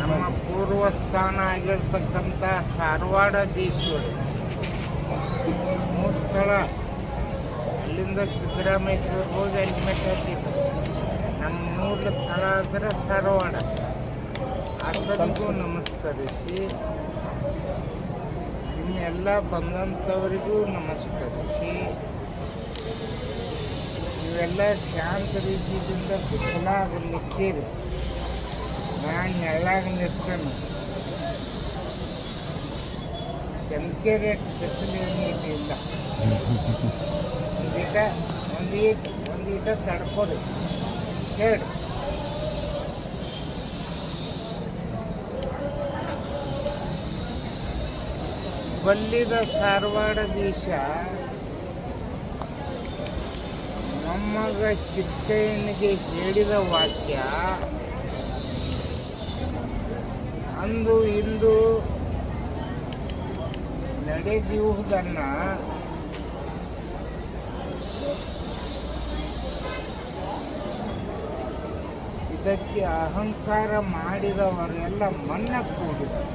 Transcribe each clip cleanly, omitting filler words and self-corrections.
ನಮ್ಮ ಪೂರ್ವ ಸ್ಥಾನ ಆಗಿರ್ತಕ್ಕಂಥ ಸಾರವಾಡದೀಶ್ವರಿ ಸ್ಥಳ, ಅಲ್ಲಿಂದ ಸಿದ್ದರಾಮೇಶ್ವರ ಹೋಗಿ ಅಲ್ಲಿ ಮೆಟ್ಟಿದ್ರು. ನಮ್ಮ ಮೂಲ ಸ್ಥಳ ಅಂದರೆ ಸಾರವಾಡ. ಅದರಿಗೂ ನಮಸ್ಕರಿಸಿ ಇನ್ನೆಲ್ಲ ಬಂದಂಥವರಿಗೂ ನಮಸ್ಕರಿಸಿ ಇವೆಲ್ಲ ಶಾಂತ ರೀತಿಯಿಂದ ಬಿಸಿಲಾಗಲಿಕ್ಕಿರಿ. ನಾನು ನೆಳ್ಳಾಗ ನಿರ್ತೇನೆ. ಕೆಂಕೆರೆ ಬಿಸಿಲು ಇಲ್ಲ. ಒಂದೀಟ ತಡ್ಕೊಡಿ ಹೇಳಿ. ಬಲ್ಲಿದ ಸಾರವಾಡದೀಶ ಮೊಮ್ಮಗ ಚಿಕ್ಕಯ್ಯನಿಗೆ ಹೇಳಿದ ವಾಕ್ಯ ಅಂದು ಇಂದು ನಡೆದಿರುವುದನ್ನ ಇದಕ್ಕೆ ಅಹಂಕಾರ ಮಾಡಿದವರೆಲ್ಲ ಮನ್ನ ಕೂಡಿದರು.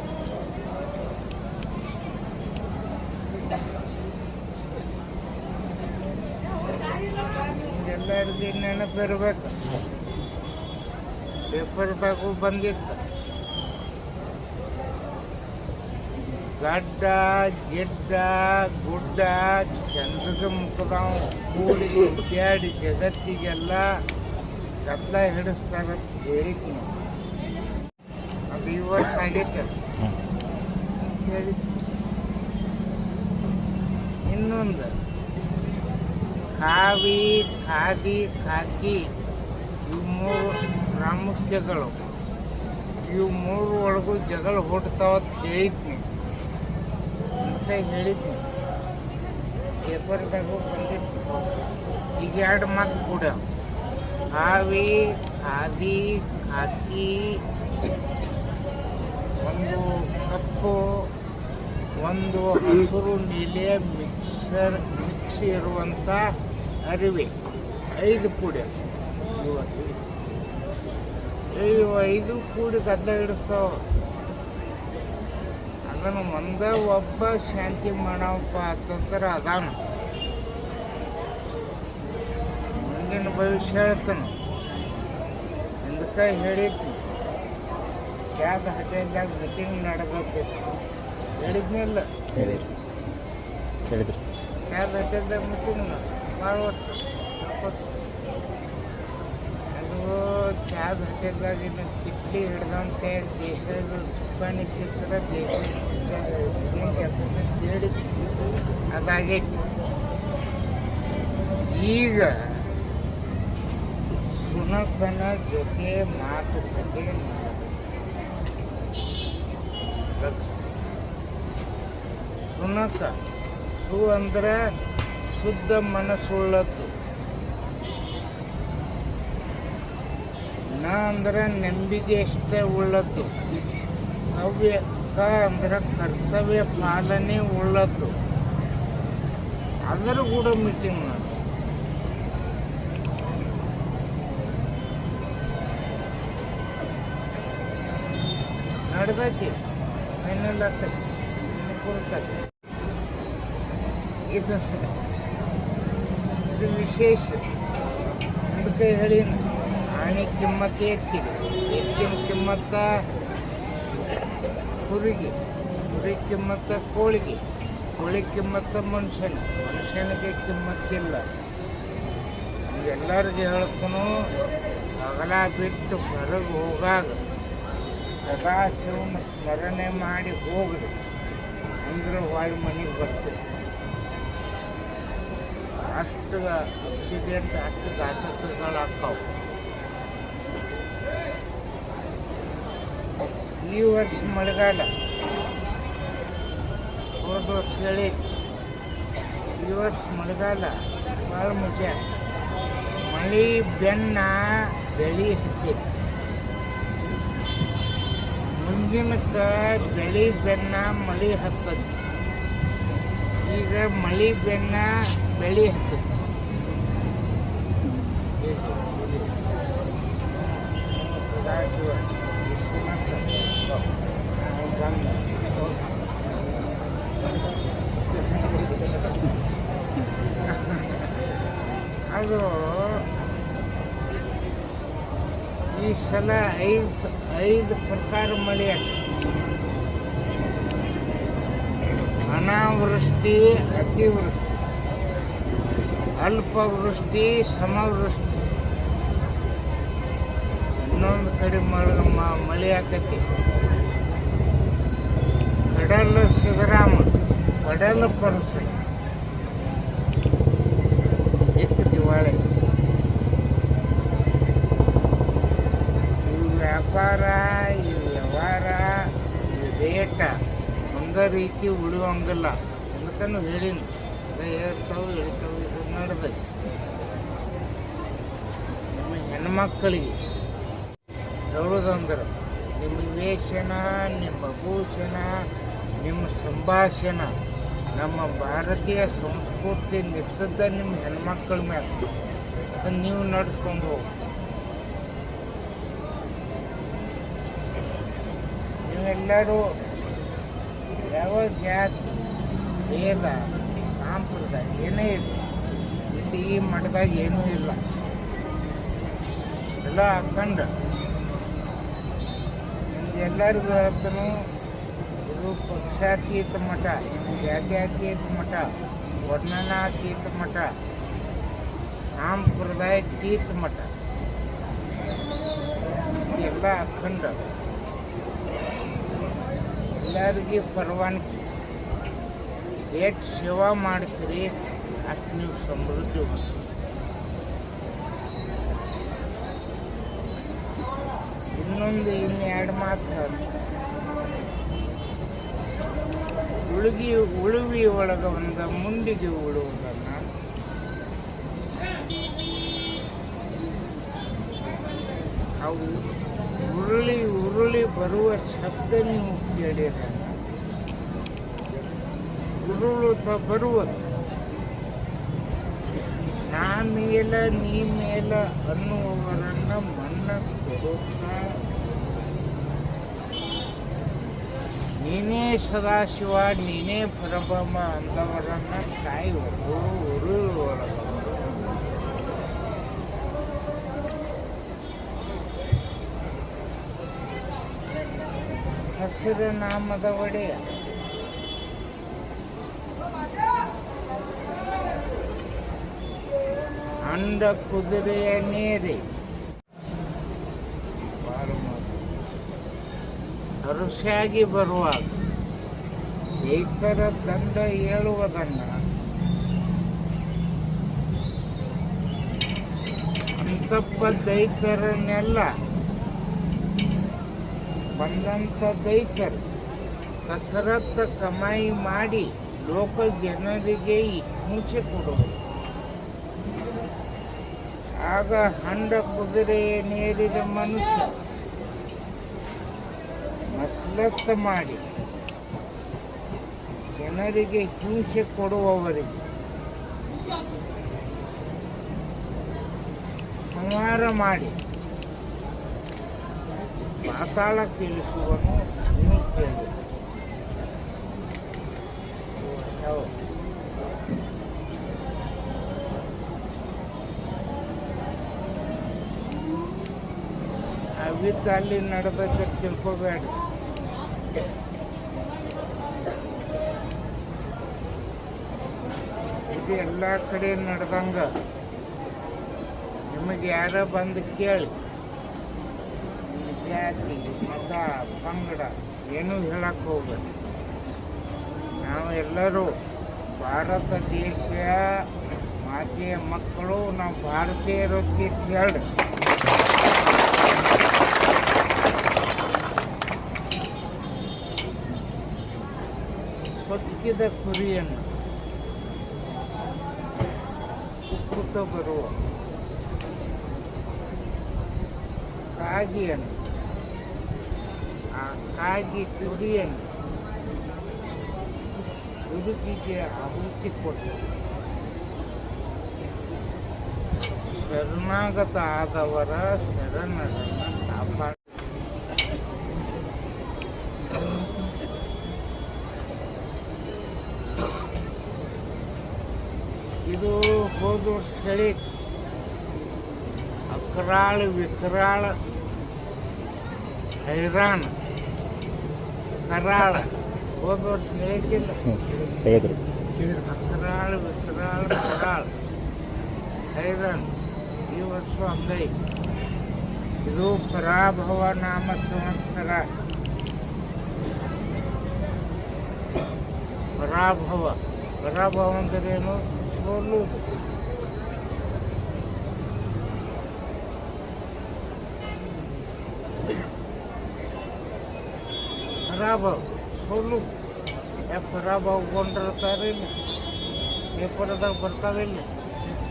ಎಲ್ಲರಿಗೂ ನೆನಪಿರ್ಬೇಕು. ಪೇಪರ್ದಾಗೂ ಬಂದಿತ್ತು. ಗಡ್ಡ ಗಿಡ್ಡ ಗುಡ್ಡ ಚಂದ್ರದ ಮುಖದವ ಕೂಡಿ ಅಡ್ಡಾಡಿ ಜಗತ್ತಿಗೆಲ್ಲ ಗದ್ದಲ ಹಿಡಿಸ್ತಾರಂತ ಹೇಳಿದ್ವಿ. ಅದು ಈ ವರ್ಷ ಆಗೈತೆ ಹೇಳಿ. ಇನ್ನೊಂದು ಕಾವಿ ಖಾದಿ ಖಾಕಿ ಇವು ಮೂರು ಪ್ರಾಮುಖ್ಯಗಳು. ಇವು ಮೂರು ಒಳಗೂ ಜಗಳ ಹುಡ್ತಾವತ್ ಹೇಳಿದ್ನಿ ಅಂತ ಹೇಳಿದ್ನಿ. ಪೇಪರ್ದಾಗೂ ಬಂದಿತ್ತು. ಈಗ ಎರಡು ಮಾತು ಕೂಡ ಕಾವಿ ಖಾದಿ ಖಾಕಿ ಒಂದು ಕಪ್ಪು ಒಂದು ಹಸಿರು ನೀಲೆ ಮಿಕ್ಸ್ ಇರುವಂಥ ಅರಿವೆ 5 ಕೂಡಿ ಐದು ಕೂಡಿ ಗದ್ದಲ ಹಿಡಿಸ್ತಾವ. ಅದನ್ನು ಒಂದೇ ಒಬ್ಬ ಶಾಂತಿ ಮಾಡಪ್ಪ ಅಂತಂದ್ರೆ ಅದಾನ. ಮುಂದಿನ ಭವಿಷ್ಯ ಹೇಳ್ತಾನೆ. ಹಿಂದಕ್ಕೆ ಹೇಳಿದ್ನಿ. ಯಾವ್ದು ಹಟೆಲ್ದಾಗ ಮೀಟಿಂಗ್ ನಡೆದೈತಿ ಹೇಳಿದ್ನಿಲ್ಲ. ಹೇಳಿದ್ರು ಯಾವ್ದು ಹಟೆಲ್ದಾಗ ಮೀಟಿಂಗ್ ಮಾಡ್ಬಿಟ್ಟು ಅದು ಚಾದ ಹಟೆಲ್ದಾಗಿನ ಕಿಟ್ಲಿ ಹಿಡ್ದಂತೆ ದೇಶದ ಸುಬ್ಬಾಣಿ ಕ್ಷೇತ್ರ ದೇಶ ಹೇಳಿದ್ವಿ. ಅದಾಗೈತಿ. ಈಗ ಸುನಕನ ಜೊತೆ ಮಾತುಕತೆ ಸುನಕ ಸು ಅಂದ್ರೆ ಶುದ್ಧ ಮನಸ್ಸುಳ್ಳದ್ದು, ನ ಅಂದ್ರೆ ನಂಬಿಕೆ ಅಷ್ಟೇ ಉಳ್ಳದ್ದು, ಕವ್ಯ ಕ ಅಂದ್ರೆ ಕರ್ತವ್ಯ ಪಾಲನೆ ಉಳ್ಳದ್ದು. ಅದರ ಕೂಡ ಮೀಟಿಂಗ್ ಮಾಡಿ ನಡೆದೈತಿ. ಏನೆಲ್ಲ ಕೊಡ್ತಾರೆ. ಇದು ವಿಶೇಷ. ಅದಕ್ಕೆ ಹೇಳಿ ಆಣಿ ಕಿಮ್ಮತ್ತೆ ಎತ್ತಿನ ಕಿಮ್ಮತ್ತ ಕುರಿಗೆ, ಕುರಿ ಕಿಮ್ಮತ್ತ ಕೋಳಿಗೆ ಕಿಮ್ಮತ್ತ ಮನುಷ್ಯನಿಗೆ ಕಿಮ್ಮತ್ತಿಲ್ಲ. ಎಲ್ಲರಿಗೂ ಹೇಳ್ಕೊನು ಅಗಲ ಬಿಟ್ಟು ಹೊರಗೆ ಹೋಗಾಗ ಸದಾಶಿವನ ಸ್ಮರಣೆ ಮಾಡಿ ಹೋಗ್ರಿ ಅಂದ್ರೆ ವಾಯು ಮನೆಗೆ ಬರ್ತದೆ. ಅಷ್ಟು ಆಕ್ಸಿಡೆಂಟ್ ಅಷ್ಟು ಘಾತಕಗಳಾಗ್ತಾವ. ಈ ವರ್ಷ ಮಳೆಗಾಲ ಹೋದ ವರ್ಷ ಹೇಳಿ ಈ ವರ್ಷ ಮಳೆಗಾಲ ಭಾಳ ಮಜಾ. ಮಳೆ ಬೆನ್ನ ಬೆಳೆ ಹತ್ತಿ ಮುಂದಿನಕ್ಕ ಬೆಳೆ ಬೆನ್ನ ಮಳೆ ಹತ್ತದ. ಈಗ ಮಳೆ ಬೆನ್ನ ಬೆಳೆ ಹತ್ತದ. ಸದಾಶಿವ ವಿಶ್ವನಾಥ ಸಲ ಐದು ಪ್ರಕಾರ ಮಳೆ ಆಗ್ತದೆ. ಅನಾವೃಷ್ಟಿ, ಅತಿವೃಷ್ಟಿ, ಅಲ್ಪವೃಷ್ಟಿ, ಸಮವೃಷ್ಟಿ. ಇನ್ನೊಂದು ಕಡೆ ಮಳೆ ಆಕತಿ. ಕಡಲ ಸಿದ್ದರಾಮ, ಕಡಲ ಪರಸ, ಎಷ್ಟು ದಿವಾಳಿ. ಈ ವ್ಯಾಪಾರ, ಈ ವ್ಯವಹಾರ, ಈ ರೇಟ ಒಂದೇ ರೀತಿ ಉಳಿಯೋಂಗಿಲ್ಲ. ಅದಕ್ಕೂ ಹೇಳೀನಿ, ಏರ್ತಾವೆ ಇಳಿತಾವೆ, ಇದು ನಡೆದೈತಿ. ನಿಮ್ಮ ಹೆಣ್ಮಕ್ಕಳಿಗೆ ಹೇಳೋದಂದ್ರೆ ನಿಮ್ಮ ವೇಷನ, ನಿಮ್ಮ ಭೂಷಣ, ನಿಮ್ಮ ಸಂಭಾಷಣ ನಮ್ಮ ಭಾರತೀಯ ಸಂಸ್ಕೃತಿ ನಿಂತದ್ದ ನಿಮ್ಮ ಹೆಣ್ಮಕ್ಳ ಮೇಲೆ. ಅದನ್ನು ನೀವು ನಡೆಸ್ಕೊಂಡು ಹೋಗಿ. ನೀವೆಲ್ಲರೂ ಯಾವ ಜಾತಿ, ಭೇದ, ಸಾಂಪ್ರದಾಯ ಏನೇ ಇಲ್ಲ, ಇಲ್ಲಿ ಈ ಮಠದಾಗ ಏನೂ ಇಲ್ಲ. ಎಲ್ಲ ಹಾಕೊಂಡು ಎಲ್ಲರಿಗೂ ಹೇಳ್ತಾನು, ಇದು ಪಕ್ಷಾತೀತ ಮಠ, ಜಾತ್ಯಾತೀತ ಮಠ, ವರ್ಣನಾತೀತ ಮಠ, ಸಾಂಪ್ರದಾಯತೀತ ಮಠ. ಎಲ್ಲ ಅಖಂಡ ಎಲ್ಲರಿಗೆ ಪರವಾನಗಿ. ಎಷ್ಟು ಸೇವಾ ಮಾಡ್ತೀರಿ ಅಷ್ಟು ನೀವು ಸಮೃದ್ಧಿ ಹೊಂದ್ತೀರಿ. ಇನ್ನೆರಡು ಮಾತು ಉಳುವಿ ಒಳಗೆ ಒಂದು ಮುಂಡಿಗೆ ಉಳುವುದನ್ನು ಅವು ಉರುಳಿ ಬರುವ ಶಬ್ದ ನೀವು ಕೇಳಿರ. ಉರುಳುತ್ತ ಬರುವುದು ನಾ ಮೇಲ ನೀ ಮೇಲ ಅನ್ನುವವರನ್ನು ಮನ್ನ ಕೊಡುತ್ತಾ ನೀನೇ ಸದಾಶಿವ, ನೀನೇ ಪರಬ್ರಹ್ಮ ಅಂದವರನ್ನು ಕಾಯುವುದು ಉರುಳೊಳಗವರು. ಹಸಿರು ನಾಮದ ಒಡೆಯ ಅಂಡ ಕುದುರೆಯ ನೇರೆ ಅರಸಾಗಿ ಬರುವಾಗ ದೈತರ ದಂಡ ಹೇಳುವುದನ್ನು ಅಂತಪ್ಪ ದೈತರನ್ನೆಲ್ಲ ಬಂದಂಥ ದೈತರು ಕಸರತ್ತ ಕಮಾಯಿ ಮಾಡಿ ಲೋಕ ಜನರಿಗೆ ಹಿಂಸೆ ಕೊಡುವುದು. ಆಗ ಹಂಡ ಕುದುರೆಯನ್ನೇರಿದ ಮನುಷ್ಯ ಮಸಲತ್ತ ಮಾಡಿ ಜನರಿಗೆ ಹಿಂಸೆ ಕೊಡುವವರಿಗೆ ಸಂಹಾರ ಮಾಡಿ ಪಾತಾಳ ತಿಳಿಸುವನು. ನೀವು ಕೇಳಿ ಅವಿದ್ದ ಅಲ್ಲಿ ನಡೆದಕ್ಕೆ ತಿಳ್ಕೋಬೇಡ. ಇದು ಎಲ್ಲ ಕಡೆ ನಡೆದಂಗ ನಿಮಗೆ ಯಾರ ಬಂದು ಕೇಳಿ ಜಾತಿ, ಮತ, ಪಂಗಡ ಏನೂ ಹೇಳಕ್ಕೆ ಹೋಗ್ಬೇಕು. ನಾವು ಎಲ್ಲರೂ ಭಾರತ ದೇಶ ಮಾತೆಯ ಮಕ್ಕಳು, ನಾವು ಭಾರತೀಯರೊತ್ತಿ ಹೇಳಿ ಸೊಕ್ಕಿದ ಕುರಿಯನ್ನು ಉಕ್ಕುತ್ತ ಬರುವ ಕಾಗಿಯನ್ನು, ಆ ಕಾಗಿ ಕುರಿಯನ್ನು ಬದುಕಿಗೆ ಆಹುತಿ ಕೊಟ್ಟು ಶರಣಾಗತ ಆದವರ ಶರಣರನ್ನು ಕಾಪಾಡ. ಇದು ಹೋದ ವರ್ಷ ಅಕ್ರಾಳ ವಿಕ್ರಾಳ ಹೈರಾಣ ಕರಾಳ ಹೋದ ವರ್ಷ ಹೇಗಿಲ್ಲ ತೆಗೆದ್ರು ಕರಾಳ ವಿಕರಾಳ ಕರಾಳ ಹೈರಾಣ ಈ ವರ್ಷ ಹಂಗೈ ಇದು ಪರಾಭವ ನಾಮ ಸಂವತ್ಸರ. ಪರಾಭವ ಪರಾಭವ ಅಂದ್ರೇನು? ಸೋಲುವುದು. ಪರಾಭವ ಸೋಲು. ಯಾಕೆ ಪರಾಭವಗೊಂಡಿರ್ತಾರೆ? ಇಲ್ಲ ಪೇಪರ್ದಾಗ ಬರ್ತಾವಿಲ್ಲ,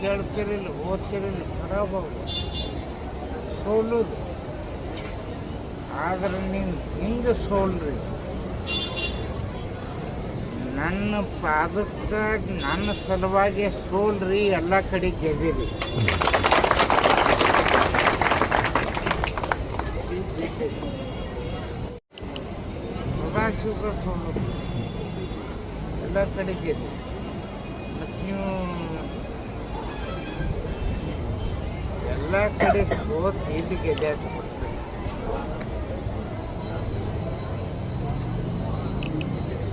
ಕೇಳ್ತಿರಿಲ್ಲ, ಓದ್ತಿರಿಲ್ಲ. ಪರಾಭವ ಸೋಲುದು. ಆದ್ರೆ ನೀವು ಹಿಂಗೆ ಸೋಲ್ರಿ. ನನ್ನ ಪಾದಕ್ಕೆ ನನ್ನ ಸಲುವಾಗಿ ಸೋಲ್ರಿ, ಎಲ್ಲ ಕಡೆ ಗೆದಿರಿ. ಸದಾಶಿವ ಸೋಲು ಎಲ್ಲ ಕಡೆ ಗೆದ್ರಿ. ಮತ್ತು ನೀವು ಎಲ್ಲ ಕಡೆ ಸೋತ್ ಇಲ್ಲಿ ಗೆದ್ಯಾಕ ಬಿಡ್ತೀರಿ.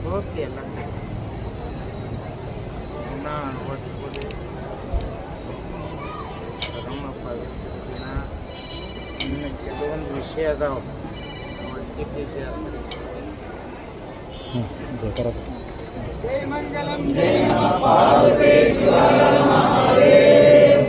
ಸೋತಿ ಎಲ್ಲ ಕಡೆ ಒಟ್ಟು ಪರಮ ಪವಿತ್ರ ಇನ್ನು ಕೆಲವೊಂದು ವಿಷಯ ಅದಾವ. ಒಟ್ಟಿ ಬೀಜ ಜೈ ಮಂಗಲಂ ಜೈ ಪಾರ್ವತೇಶ್ವರ ಮಹಾದೇವ.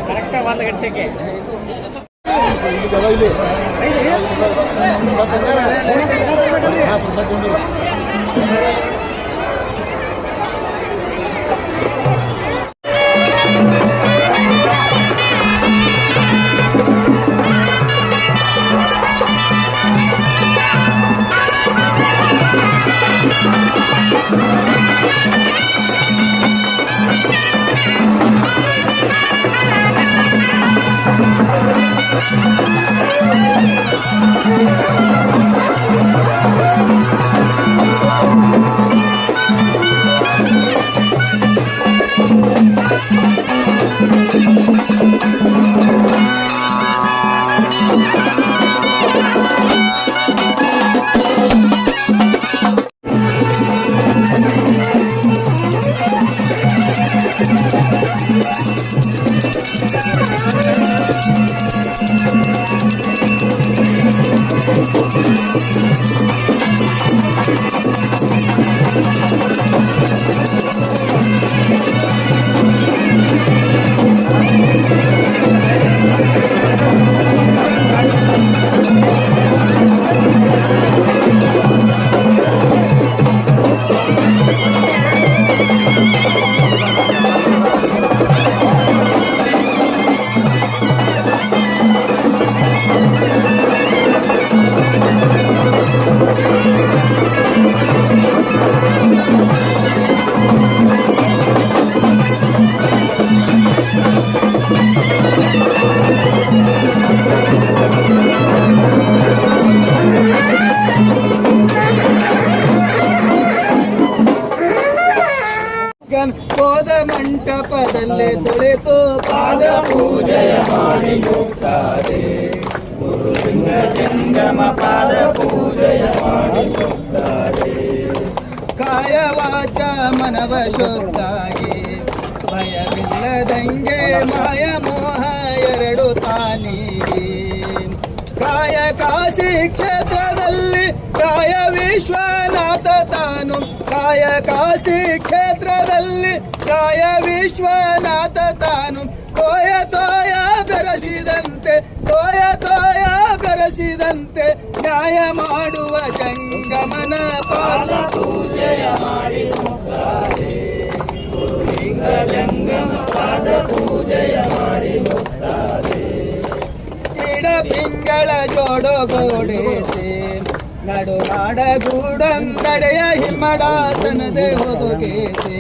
ಕರೆಕ್ಟಾಗಿ 1 ಗಂಟೆಗೆ ಕೋದ ಮಂಟಪದಲ್ಲೇ ತೊಳೆತು ಪಾದ ಪೂಜೆಯ ಮಾಡಿ ಹೋಗ್ತಾರೆ. ಗುರುಲಿಂಗ ಜಂಗಮ ಪಾದ ಪೂಜೆಯ ಮಾಡಿ ಹೋಗ್ತಾರೆ. ಕಾಯ ವಾಚ ಮನವ ಶುದ್ಧಾಗಿ ಭಯವಿಲ್ಲದಂಗೆ ಮಾಯ ಮೋಹ ವಿಶ್ವನಾಥ ತಾನು ಕಾಯ ಕಾಶಿ ಕ್ಷೇತ್ರದಲ್ಲಿ ಕಾಯ ವಿಶ್ವನಾಥ ತಾನು ತೋಯ ತೋಯ ಬೆರೆಸಿದಂತೆ ತೋಯ ತೋಯ ಬೆರೆಸಿದಂತೆ ನ್ಯಾಯ ಮಾಡುವ ಜಂಗಮನ ಪಾದ ಪೂಜೆಯ ಮಾಡಿ ಮುಕ್ತಾರೆ ಗುರುಲಿಂಗ ಜಂಗಮ ಪಾದ ಪೂಜೆಯ ಮಾಡಿ ಮುಕ್ತಾರೆ ಕಿಡ ಪಿಂಗಳ ಜೋಡೋ ಗೋಡೇಸಿ ನಡು ನಾಡ ಗೂಡಂದಡೆಯ ಹಿಮ್ಮಡಾಸನದೆ ಒದಗೇಸಿ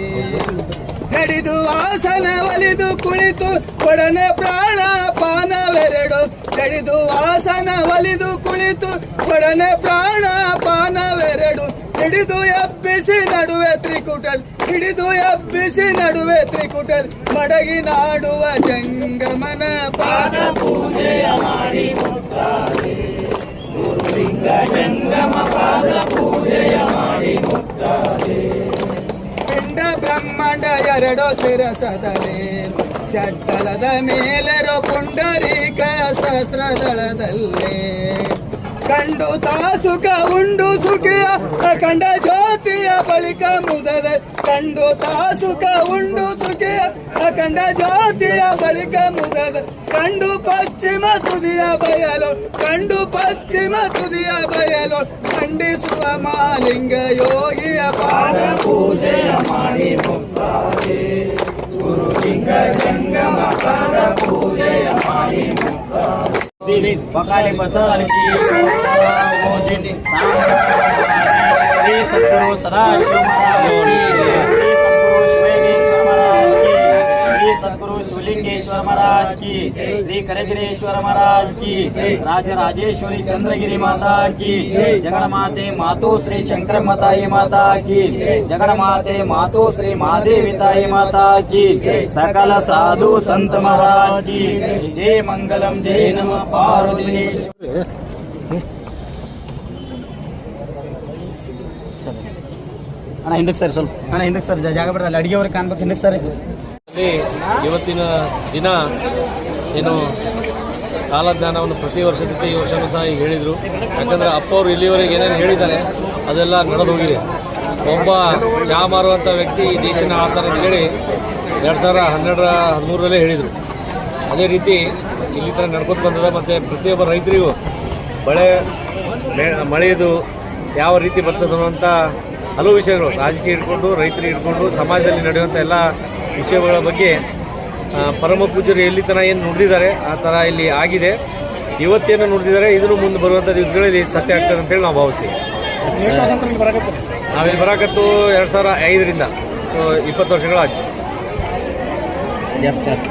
ಜಡಿದು ಆಸನ ಒಲಿದು ಕುಳಿತು ಕೊಡನೆ ಪ್ರಾಣ ಪಾನವೆರಡು ಜಡಿದು ಆಸನ ಒಲಿದು ಕುಳಿತು ಕೊಡನೆ ಪ್ರಾಣ ಪಾನವೆರಡು ಹಿಡಿದು ಎಬ್ಬಿಸಿ ನಡುವೆ ತ್ರಿಕುಟದ್ ಹಿಡಿದು ಎಬ್ಬಿಸಿ ನಡುವೆ ತ್ರಿಕುಟದ್ ಮಡಗಿ ನಾಡುವ ಜಂಗಮನ ಪಾದ ಪೂಜೆಯ ಮಾಡಿ ಮುಕ್ತಾರೆ ಗುರುಲಿಂಗ ಜಂಗಮ ಪಾದ ಪೂಜೆಯ ಮಾಡಿ ಮುಕ್ತಾರೆ ಪಿಂಡ ಬ್ರಹ್ಮಾಂಡ ಎರಡು ಶಿರಸದಲೆ ಷಡ್ಡಲದ ಮೇಲೆರೋ ಪುಂಡರೀಕ ಸಹಸ್ರದಳದಲ್ಲೇ ಕಂಡು ತಾಸುಕ ಉಂಡು ಸುಖಿಯ ಕಂಡ ಜ್ಯೋತಿಯ ಬಳಿಕ ಮುದದ ಕಂಡು ತಾಸುಕ ಉಂಡು ಸುಖಿಯ ಕಂಡ ಜ್ಯೋತಿಯ ಬಳಿಕ ಮುದದ ಕಂಡು ಪಶ್ಚಿಮ ತುದಿಯ ಬಯಲು ಕಂಡು ಪಶ್ಚಿಮ ತುದಿಯ ಬಯಲು ಖಂಡಿಸುವ ಮಾಲಿಂಗ ಯೋಗಿಯ ಪಾದ ಪೂಜೆಯ ಮಾಡಿ ಮುಕ್ತಾರೆ ಗುರುಲಿಂಗ ಜಂಗಮ ಪಾದ ಪೂಜೆಯ ಮಾಡಿ ಮುಕ್ತಾರೆ बकाले बचल की श्री सद्गुरु सदाशिव महाराज की श्री सद्गुरु शिवेश्वर महाराज की श्री सद्गुरु शिवलिंगेश्वर महाराज की श्री करगिरेश्वर महाराज की राजराजेश्वरी चंद्रगिरी माता की जगन्माते मातु श्री शंकर माताई माता की जगन्माते मातु श्री महादेवी ताई माता की सकल साधु संत महाराज की जय मंगलम जय नमः पार्वती ಅಣ್ಣ ಹಿಂದಕ್ಕೆ ಸರ್ ಸ್ವಲ್ಪ ಅಣ್ಣ ಹಿಂದಕ್ಕೆ ಸರ್ ಜಾಗ ಬಿಡ್ರಲ್ಲ ಅಡಿಗೆ ಅವ್ರಿಗೆ ಕಾಣ್ಬೇಕು ಹಿಂದಕ್ಕೆ ಸರ್ ಇವತ್ತಿನ ದಿನ ಏನು ಕಾಲಜ್ಞಾನವನ್ನು ಪ್ರತಿ ವರ್ಷದಂತೆ ಈ ವರ್ಷವೂ ಸಹ ಈಗ ಹೇಳಿದರು. ಯಾಕಂದರೆ ಅಪ್ಪ ಅವರು ಇಲ್ಲಿವರೆಗೆ ಏನೇನು ಹೇಳಿದ್ದಾರೆ ಅದೆಲ್ಲ ನಡೆದು ಹೋಗಿದೆ. ಒಬ್ಬ ಚಹಾ ಮಾರುವಂಥ ವ್ಯಕ್ತಿ ಈ ದೇಶನ ಆಳ್ತಾರೆ ಅಂತ ಹೇಳಿ 2012-13ರಲ್ಲೇ ಹೇಳಿದರು. ಅದೇ ರೀತಿ ಇಲ್ಲಿ ಥರ ನಡ್ಕೊಂಡು ಬಂದದ. ಮತ್ತು ಪ್ರತಿಯೊಬ್ಬ ರೈತರಿಗೂ ಮಳೆಯದು ಯಾವ ರೀತಿ ಬರ್ತದೆ ಅನ್ನುವಂಥ ಹಲವು ವಿಷಯಗಳು ರಾಜಕೀಯ ಹಿಡ್ಕೊಂಡು ರೈತರಿಗೆ ಹಿಡ್ಕೊಂಡು ಸಮಾಜದಲ್ಲಿ ನಡೆಯುವಂಥ ಎಲ್ಲ ವಿಷಯಗಳ ಬಗ್ಗೆ ಪರಮ ಪೂಜ್ಯರು ಎಲ್ಲಿ ತನಕ ಏನು ನುಡಿದಿದ್ದಾರೆ ಆ ಥರ ಇಲ್ಲಿ ಆಗಿದೆ. ಇವತ್ತೇನು ನುಡಿದಿದ್ದಾರೆ ಇದನ್ನು ಮುಂದೆ ಬರುವಂಥ ದಿವಸಗಳಲ್ಲಿ ಸತ್ಯ ಆಗ್ತದೆ ಅಂತೇಳಿ ನಾವು ಭಾವಿಸ್ತೀವಿ. ನಾವಿಲ್ಲಿ ಬರಾಕತ್ತು 2005ರಿಂದ, ಸೊ 20 ವರ್ಷಗಳಾಗಿ. Yes sir.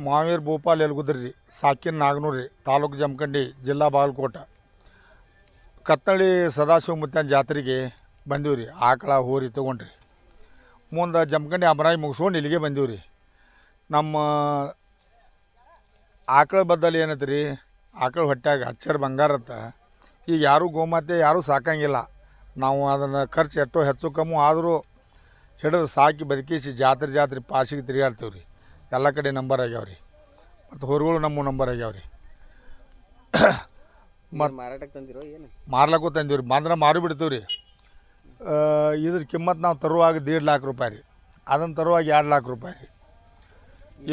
ಮಾವೇರ್ ಭೂಪಾಲ್ ಯಲಗುದ್ರಿ ಸಾಕಿನ್ ನಾಗನೂರಿ ತಾಲೂಕು ಜಮಖಂಡಿ ಜಿಲ್ಲಾ ಬಾಗಲಕೋಟೆ ಕತ್ತಳ್ಳಿ ಸದಾಶಿವ ಮುತ್ತನ ಜಾತ್ರೆಗೆ ಬಂದೀವ್ರಿ. ಆಕಳ ಹೋರಿ ತೊಗೊಂಡ್ರಿ ಮುಂದೆ ಜಮಖಂಡಿ ಅಮರಾಯಿ ಮುಗಿಸ್ಕೊಂಡು ಇಲ್ಲಿಗೆ ಬಂದೀವ್ರಿ. ನಮ್ಮ ಆಕಳ ಬದ್ದಲ್ಲಿ ಏನೈತೆ ರೀ, ಆಕಳ ಹೊಟ್ಯಾಗ ಅಚ್ಚರ ಬಂಗಾರತ್ತ. ಈಗ ಯಾರೂ ಗೋಮಾತೆ ಯಾರೂ ಸಾಕಂಗಿಲ್ಲ. ನಾವು ಅದನ್ನು ಖರ್ಚು ಎಷ್ಟೋ ಹೆಚ್ಚು ಕಮ್ಮಿ ಆದರೂ ಹಿಡಿದು ಸಾಕಿ ಬದುಕಿಸಿ ಜಾತ್ರೆ ಪಾಸಿಗೆ ತಿರುಗಾಡ್ತೀವಿ ರೀ. ಎಲ್ಲ ಕಡೆ ನಂಬರ್ ಆಗ್ಯಾವ್ರಿ. ಮತ್ತು ಹೊರಗಳು ನಮ್ಮ ನಂಬರ್ ಆಗ್ಯಾವ್ರಿ. ಮತ್ತು ಮಾರಾಟಕ್ಕೆ ತಂದಿರೋ ಏನು ಮಾರ್ಲಕ್ಕೂ ತಂದೀವಿ ರೀ. ಬಂದ್ರೆ ಮಾರಿ ಬಿಡ್ತೀವಿ ರೀ. ಇದ್ರ ಕಿಮ್ಮತ್ತು ನಾವು ತರುವಾಗ 1.5 ಲಕ್ಷ ರೂಪಾಯಿ ರೀ. ಅದನ್ನು ತರುವಾಗ 2 ಲಕ್ಷ ರೂಪಾಯಿ ರೀ.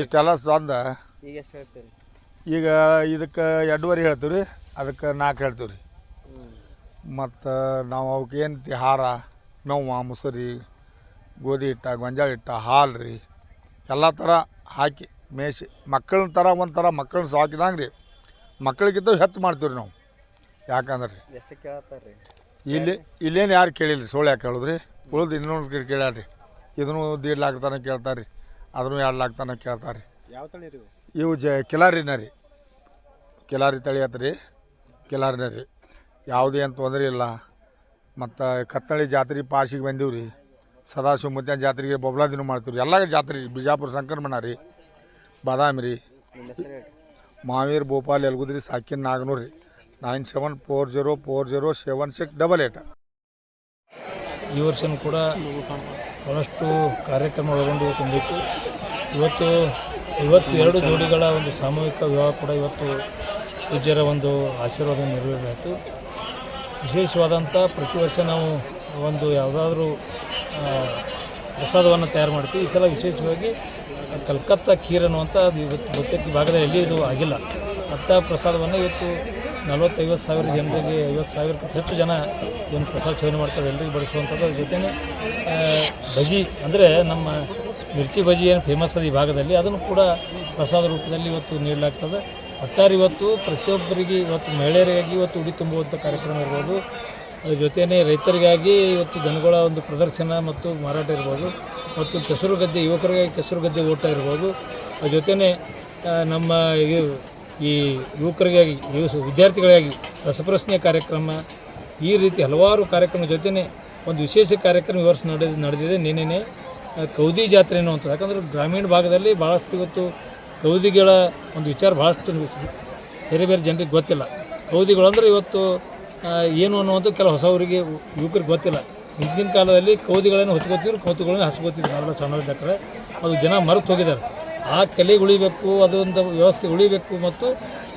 ಇಷ್ಟೆಲ್ಲ ಸಂದ ಈಗ ಎಷ್ಟು ಹೇಳ್ತೀರಿ? ಈಗ ಇದಕ್ಕೆ 2.5 ಹೇಳ್ತೀವಿ ರೀ, ಅದಕ್ಕೆ 4 ಹೇಳ್ತೀವಿ ರೀ. ಮತ್ತು ನಾವು ಅವಕ್ಕೆ ಏನು ಹಾರ, ಮೇವು, ಮೊಸರಿ, ಗೋಧಿ ಹಿಟ್ಟ, ಗೊಂಜಾಳ ಹಿಟ್ಟ, ಹಾಲು ರೀ ಎಲ್ಲ ಥರ ಹಾಕಿ ಮೇಯಿಸಿ ಮಕ್ಕಳನ್ನ ಥರ ಒಂಥರ ಮಕ್ಕಳನ್ನ ಸಾಕಿದಂಗೆ ರೀ. ಮಕ್ಕಳಿಗಿಂತ ಹೆಚ್ಚು ಮಾಡ್ತೀವಿ ರೀ ನಾವು. ಯಾಕಂದ್ರೆ ರೀ ಎಷ್ಟು ಕೇಳತ್ತಾರೆ ಇಲ್ಲೇನು ಯಾರು ಕೇಳಿಲ್ಲ ರೀ. ಸುಳ್ಳು ಯಾಕೆ ಹೇಳೋದು ರೀ. ಉಳಿದು ಇನ್ನೊಂದು ಕೇಳ್ಯಾರ ರೀ. ಇದನ್ನು 1.5 ಲಕ್ಷ ತನಕ ಕೇಳ್ತಾರೆ ರೀ. ಅದನ್ನು 2 ಲಕ್ಷ ತನಕ ಕೇಳ್ತಾರೆ ರೀ. ಯಾವ ತಳಿ ರೀ ಇವು ಕಿಲಾರಿನ ರೀ. ಕಿಲಾರಿ ತಳಿ ಆಯ್ತು ರೀ. ಕಿಲಾರಿನ ರೀ. ಯಾವುದೇ ಏನು ತೊಂದರೆ ಇಲ್ಲ. ಮತ್ತು ಕತ್ತಳ್ಳಿ ಜಾತ್ರೆ ಪಾಸಿಗೆ ಬಂದೀವಿ ರೀ. ಸದಾಶಿವ ಮುತ್ತನ ಜಾತ್ರೆಗೆ ಬೊಬ್ಲಾದಿನೂ ಮಾಡ್ತೀವಿ ರೀ. ಎಲ್ಲ ಜಾತ್ರೆ ರೀ. ಬಿಜಾಪುರ ಸಂಕ್ರಮಣ ರೀ, ಬಾದಾಮಿ ರೀ. ಮಾವೇರ್ ಭೂಪಾಲ್ ಯಲಗುದ್ರಿ ಸಾಕಿನ್ ನಾಗನೂರು ರೀ. 9740407688. ಈ ವರ್ಷವೂ ಕೂಡ ಭಾಳಷ್ಟು ಕಾರ್ಯಕ್ರಮ ಒಳಗೊಂಡು ಇವತ್ತು ನಡೀತು. ಇವತ್ತು 2 ಜೋಡಿಗಳ ಒಂದು ಸಾಮೂಹಿಕ ವಿವಾಹ ಕೂಡ ಇವತ್ತು ಪೂಜ್ಯರ ಒಂದು ಆಶೀರ್ವಾದ ನೆರವೇರಾಯಿತು. ವಿಶೇಷವಾದಂಥ ಪ್ರತಿ ವರ್ಷ ನಾವು ಒಂದು ಯಾವುದಾದ್ರೂ ಪ್ರಸಾದವನ್ನು ತಯಾರು ಮಾಡ್ತೀವಿ. ಈ ಸಲ ವಿಶೇಷವಾಗಿ ಕಲ್ಕತ್ತಾ ಖೀರ್ ಅನ್ನುವಂಥ ಅದು ಇವತ್ತು ಬಹುತೇಕ ಭಾಗದಲ್ಲಿ ಎಲ್ಲಿ ಇದು ಆಗಿಲ್ಲ. ಅಂಥ ಪ್ರಸಾದವನ್ನು ಇವತ್ತು 40-50 ಸಾವಿರ ಜನರಿಗೆ 50 ಸಾವಿರಕ್ಕಿಂತ ಹೆಚ್ಚು ಜನ ಏನು ಪ್ರಸಾದ ಸೇವನೆ ಮಾಡ್ತಾರೆ ಎಲ್ಲರಿಗೂ ಬಡಿಸುವಂಥದ್ದು. ಅದ್ರ ಜೊತೆಯೇ ಬಜಿ ಅಂದರೆ ನಮ್ಮ ಮಿರ್ಚಿ ಬಜಿ ಏನು ಫೇಮಸ್ ಅದು ಈ ಭಾಗದಲ್ಲಿ, ಅದನ್ನು ಕೂಡ ಪ್ರಸಾದ ರೂಪದಲ್ಲಿ ಇವತ್ತು ನೀಡಲಾಗ್ತದೆ. ಒಟ್ಟಾರೆ ಇವತ್ತು ಪ್ರತಿಯೊಬ್ಬರಿಗೆ ಇವತ್ತು ಮಹಿಳೆಯರಿಗಾಗಿ ಇವತ್ತು ಉಡಿ ತುಂಬುವಂಥ ಕಾರ್ಯಕ್ರಮ ಇರ್ಬೋದು, ಅದ್ರ ಜೊತೆಯೇ ರೈತರಿಗಾಗಿ ಇವತ್ತು ದನಗಳ ಒಂದು ಪ್ರದರ್ಶನ ಮತ್ತು ಮಾರಾಟ ಇರ್ಬೋದು, ಮತ್ತು ಕೆಸರು ಗದ್ದೆ ಯುವಕರಿಗಾಗಿ ಕೆಸರು ಗದ್ದೆ ಓಟ ಇರ್ಬೋದು, ಅದ್ರ ಜೊತೆಯೇ ನಮ್ಮ ಈ ಯುವಕರಿಗಾಗಿ ವಿದ್ಯಾರ್ಥಿಗಳಿಗಾಗಿ ರಸಪ್ರಶ್ನೆ ಕಾರ್ಯಕ್ರಮ, ಈ ರೀತಿ ಹಲವಾರು ಕಾರ್ಯಕ್ರಮ ಜೊತೆಯೇ ಒಂದು ವಿಶೇಷ ಕಾರ್ಯಕ್ರಮ ಈ ವರ್ಷ ನಡೆದಿದೆ. ನಿನ್ನೆ ಕೌದಿ ಜಾತ್ರೆ ಅನ್ನುವಂಥದ್ದು. ಯಾಕಂದರೆ ಗ್ರಾಮೀಣ ಭಾಗದಲ್ಲಿ ಭಾಳಷ್ಟು ಇವತ್ತು ಕೌದಿಗಳ ಒಂದು ವಿಚಾರ ಭಾಳಷ್ಟು ಬೇರೆ ಬೇರೆ ಜನರಿಗೆ ಗೊತ್ತಿಲ್ಲ. ಕೌದಿಗಳು ಅಂದರೆ ಇವತ್ತು ಏನು ಅನ್ನುವಂಥ ಕೆಲವು ಹೊಸವರಿಗೆ ಯುವಕರಿಗೆ ಗೊತ್ತಿಲ್ಲ. ಹಿಂದಿನ ಕಾಲದಲ್ಲಿ ಕೌದಿಗಳನ್ನು ಹೊತ್ಕೋತಿದ್ರು, ಕೌತುಗಳನ್ನು ಹಸ್ಕೋತಿದ್ರು ನಾವೆಲ್ಲ ಸಣ್ಣದಿದ್ದರೆ. ಅದು ಜನ ಮರೆತು ಹೋಗಿದ್ದಾರೆ. ಆ ಕಲೆ ಉಳಿಬೇಕು, ಅದೊಂದು ವ್ಯವಸ್ಥೆ ಉಳಿಬೇಕು ಮತ್ತು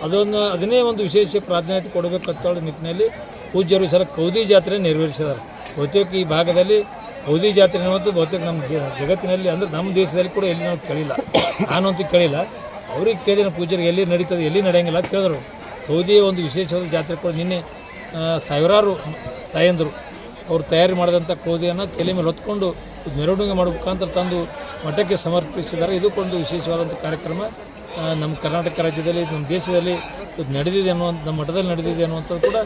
ಅದನ್ನೇ ಒಂದು ವಿಶೇಷ ಪ್ರಾಧಾನ್ಯತೆ ಕೊಡಬೇಕು ಅಂತ ನಿಟ್ಟಿನಲ್ಲಿ ಪೂಜ್ಯರು ಈ ಸಲ ಕೌದಿ ಜಾತ್ರೆ ನೆರವೇರಿಸಿದ್ದಾರೆ. ಬಹುತೇಕ ಈ ಭಾಗದಲ್ಲಿ ಕೌದಿ ಜಾತ್ರೆ ಅನ್ನುವಂಥ ಬಹುತೇಕ ನಮ್ಮ ಜಗತ್ತಿನಲ್ಲಿ ಅಂದರೆ ನಮ್ಮ ದೇಶದಲ್ಲಿ ಕೂಡ ಎಲ್ಲಿ ನಾವು ಕೇಳಿಲ್ಲ, ನಾನಂತೂ ಕೇಳಿಲ್ಲ. ಅವ್ರಿಗೆ ಕೇಳಿದ ಪೂಜ್ಯರಿಗೆ ಎಲ್ಲಿ ನಡೀತದೆ ಎಲ್ಲಿ ನಡೆಯಂಗಿಲ್ಲ ಕೇಳಿದ್ರು. ಕೌದಿಯ ಒಂದು ವಿಶೇಷವಾದ ಜಾತ್ರೆ ಕೂಡ ನಿನ್ನೆ ಸಾವಿರಾರು ತಾಯಂದರು ಅವರು ತಯಾರಿ ಮಾಡಿದಂಥ ಕೌದಿಯನ್ನು ತಲೆ ಮೇಲೆ ಹೊತ್ಕೊಂಡು ಮೆರವಣಿಗೆ ಮಾಡೋ ಮುಖಾಂತರ ತಂದು ಮಠಕ್ಕೆ ಸಮರ್ಪಿಸಿದ್ದಾರೆ. ಇದಕ್ಕೊಂದು ವಿಶೇಷವಾದಂಥ ಕಾರ್ಯಕ್ರಮ ನಮ್ಮ ಕರ್ನಾಟಕ ರಾಜ್ಯದಲ್ಲಿ ನಮ್ಮ ದೇಶದಲ್ಲಿ ಇದು ನಡೆದಿದೆ ಅನ್ನುವಂಥ ನಮ್ಮ ಮಠದಲ್ಲಿ ನಡೆದಿದೆ ಅನ್ನುವಂಥದ್ದು ಕೂಡ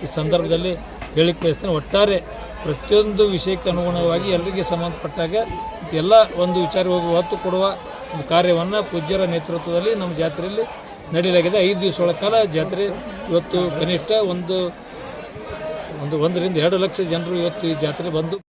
ಈ ಸಂದರ್ಭದಲ್ಲಿ ಹೇಳಿಕೆ ಬಯಸ್ತೇನೆ. ಒಟ್ಟಾರೆ ಪ್ರತಿಯೊಂದು ವಿಷಯಕ್ಕೆ ಅನುಗುಣವಾಗಿ ಎಲ್ಲರಿಗೆ ಸಂಬಂಧಪಟ್ಟಾಗ ಎಲ್ಲ ಒಂದು ವಿಚಾರವಾಗಿ ಒತ್ತು ಕೊಡುವ ಒಂದು ಕಾರ್ಯವನ್ನು ಪೂಜ್ಯರ ನೇತೃತ್ವದಲ್ಲಿ ನಮ್ಮ ಜಾತ್ರೆಯಲ್ಲಿ ನಡೆಯಲಾಗಿದೆ. 5 ದಿವಸಗಳ ಕಾಲ ಜಾತ್ರೆ ಇವತ್ತು ಕನಿಷ್ಠ 1 ರಿಂದ 2 ಲಕ್ಷ ಜನರು ಇವತ್ತು ಈ ಜಾತ್ರೆ ಬಂದು